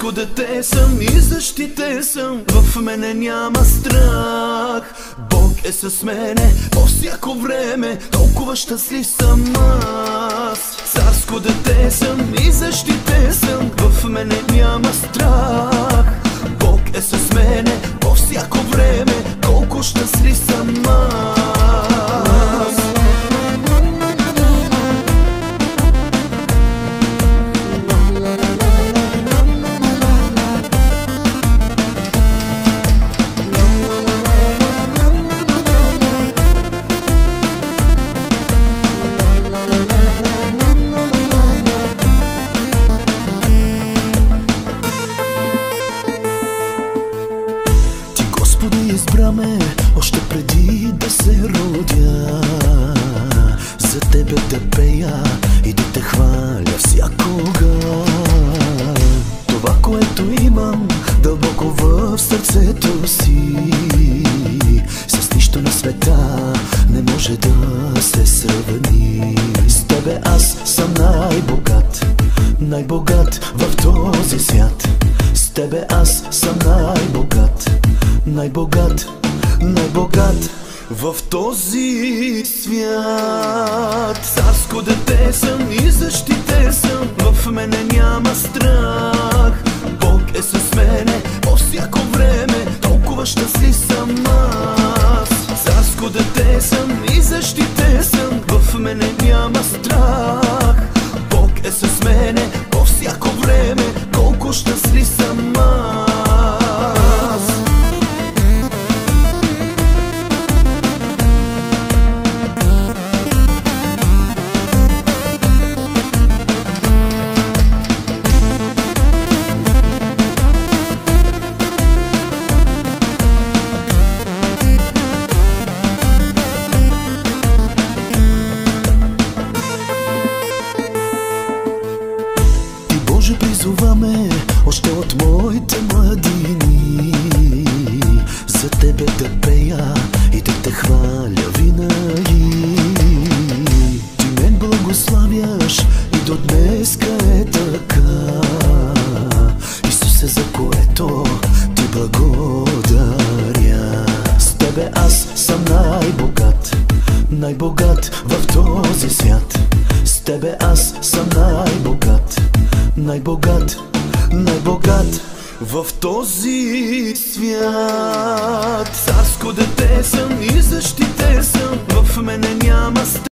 Царско дете съм и защитен съм, в мене няма страх. Бог е с мене по всяко време, толкова щастлив съм аз. Царско дете съм и защитен съм, в мене няма страх. Бог е с мене по всяко време, колко щастлив съм аз. Избра ме още преди да се родя, за тебе да пея и да те хваля всякога. Това, което имам дълбоко в сърцето си, с нищо на света не може да се сравни. С тебе аз съм най-богат, най-богат в този свят. С тебе аз съм най-богат, най-богат, най-богат в този свят. Царско дете съм и защитен съм, в мене няма страх. Бог е с мене по всяко време, толкова щастлив съм аз. Царско дете съм и защитен съм, в мене няма страх. Бог е с мене по всяко време, колко щастлив съм аз. Боже, призоваме още от моите младини, за тебе да пея и да те хваля винаги. Ти мен благославяш и до днеска е така, Исусе, за което ти благодаря. С тебе аз съм най-богат, най-богат в този свят. С тебе аз съм най-богат, най-богат, най-богат в този свят. Царско дете съм и защитен съм, в мене няма страх.